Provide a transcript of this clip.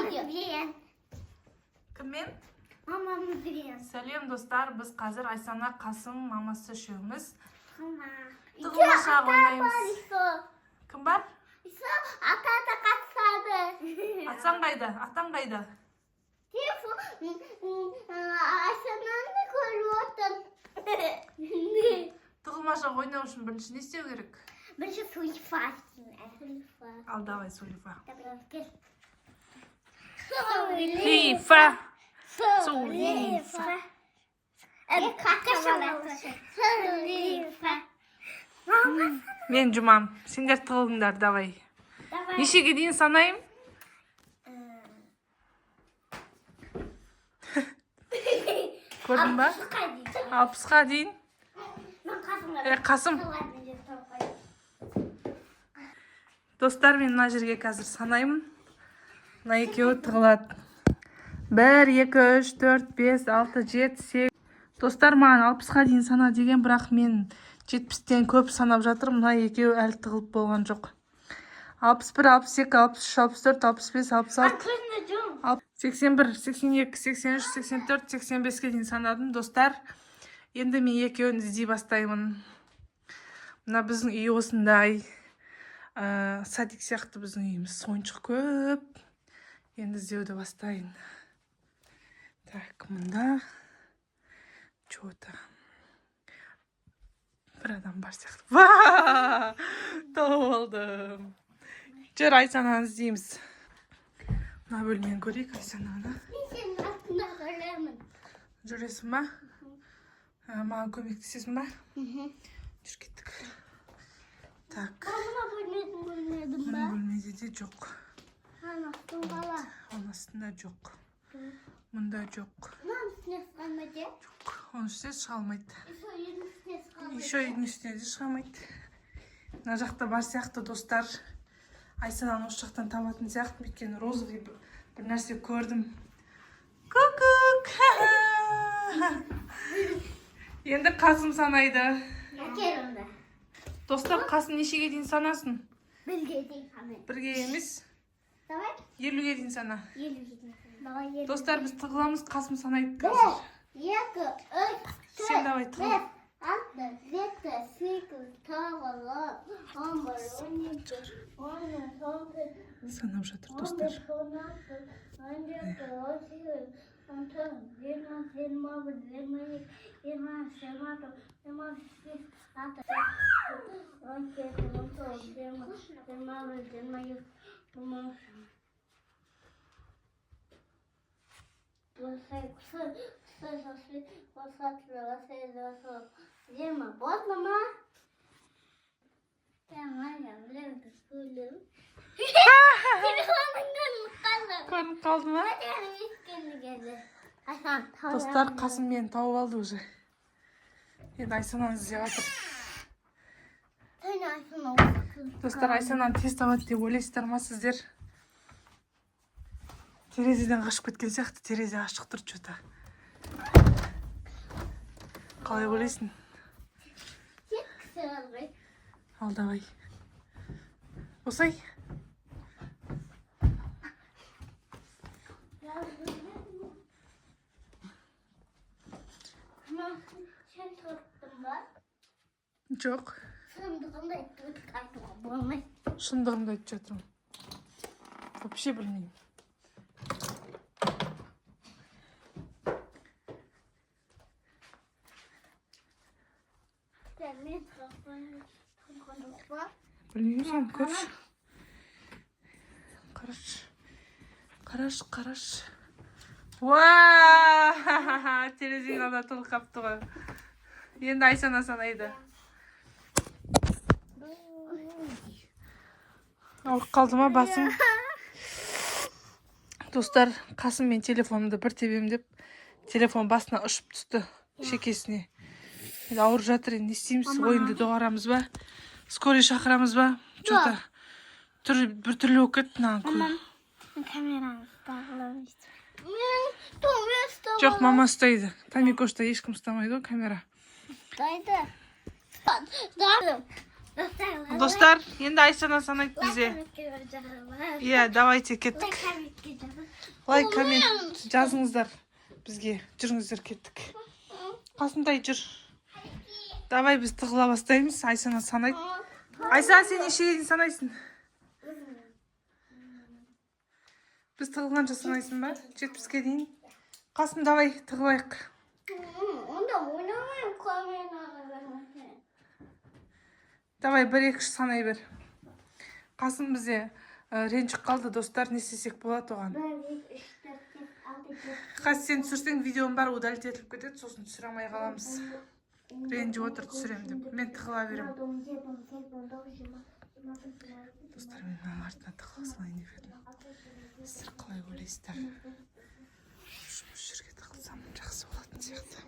Білген. Кіммен? Мамамыз білген. Сәлем достар, біз қазір Айсана, Қасым, мамасы үшеуміз Тығылмаша ойнаймыз. Кім бар? Ата қатысады. Атсаң қайда? Атаң қайда? Айсананы көріп отыр. Тығылмаша ойнау үшін бірінші не істеу керек? Бірінші сулифа. Ал, давай, Сулифа. Сулифа. Сулифа. Сулифа. Мен Жұмам. Сендер тығылыңдар, давай. Нешеге дейін санайым? Көрдің ба? 60-қа дейін. Қасым. Достар, мен мына жерге қазір санаймын. Мына екеуі тығылады. 1, 2, 3, 4, 5, 6, 7, 8. Достар, маған 60-қа дейін сана деген, бірақ мен 70-тен көп санап жатырмын. Мына екеуі әлі тығылып болған жоқ. 61, 62, 63, 64, 65, 86, 81, 82, 83, 84, 85-ке дейін санадым. Достар, енді мен екеуін іздей бастаймын. Мына біздің үй осындай. Садик сияқты біздің үйіміз, ойыншық көп. Енді іздеуді бастайын. Так, мұнда что-то бір адам бар сияқты. Ва! Тауып алдым. Жүр, Айсананы іздейміз. Мына бөлмені көрейік, Айсананы. Мен астында көремін. Жүресің ба? Маған көмектесесің ба? Жүр кеттік. Так. Мама бөлмедім Мына ба? бөлмеде де жоқ. Анастың бала. Оның астында жоқ. Мұнда жоқ. Мам үстіне сықалмайды? Жоқ. Оның үстіне шыға алмайды. Еще үйдің үстіне сықалмайды. Еще үйдің үстіне де шыға алмайды. Мына жақта бар сияқты, достар. Айсананы осы жақтан табатын сияқты, өйткені розовый бір нәрсе көрдім. Ку-кук! Енді Қасым санайды. Әкел онда. Достар, Қасым нешеге дейін санасын? Бірге дейін қамай. Бірге емес, Давай. 50-ге дейін сана. Елу дейін. Давай елу. Достар, біз тығыламыз, Қасым санайды Бір, қазір. екі, үш, Сен давай тығыл. бес, алты, жеті, сегіз, тоғыз, 11, 12, 13, 14, Санап жатыр, достар. 15, 16, 17, 18, 19, 20, 21, 22, 23, 24, 25, 26, 27, 28, 29, 30, 31, 20. Вот, мама. Көрініп қалды ма? Достар, Қасым мені тауып алды уже. Енді Айсананы іздеп жатыр. Достар, Айсананы тез табады деп ойлайсыздар ма сіздер? Терезеден қашып кеткен сияқты, терезе ашық тұр что-то. Қалай ойлайсың? Ал, давай. Осай. Сен тұрттың ба? Жоқ. Шындығында айтуға болмайды. Шындығымды айтып жатырмын. Вообще білмеймін. Білмеймін, көрші. Қараш. Уаа! Терезенің ада тұлы қапты ғой. Енді Айсана санайды. Ауырып қалды ма басың? Достар, Қасым мен телефонымды бір тебем деп, телефон басына ұшып түсті шекесіне. Енді ауырып жатыр, енді не істейміз? Ойынды доғарамыз ба? Скорый шақырамыз ба? Что-то бір түрлі болып кетті мынаған көз. Камераны бағыламыз. Жоқ, мама ұстайды. Тамикошта ешкім ұстамайды ғой камера. Ұстайды. Достар, енді Айсана санайды бізге. Иә, давайте кеттік. Лайк, коммент жазыңыздар бізге. Жүріңіздер, кеттік. Қасымдай жүр. Давай біз тығыла бастаймыз. Айсана санайды. Айса, сен нешеге дейін санайсың? Біз тығылғанша санайсың ба? 70-ке дейін. Қасым, давай тығылайық. Онда ойнамайым камераға. Давай 1-2 санай бер. Қасым бізде ренжіп қалды, достар, не істесек болады оған. 1, 2, 3, 4, 5, 6, 7. Қас сен түсірсең видеоң бар, удалить етіліп кетеді, сосын түсіре алмай қаламыз. Ренжіп отыр, түсірем деп. Мен тығыла берем. Достар, мен мына артына тығыла салайын деп едім. Сіздер қалай ойлайсыздар? Жұмыс жерге тығылсам жақсы болатын сияқты.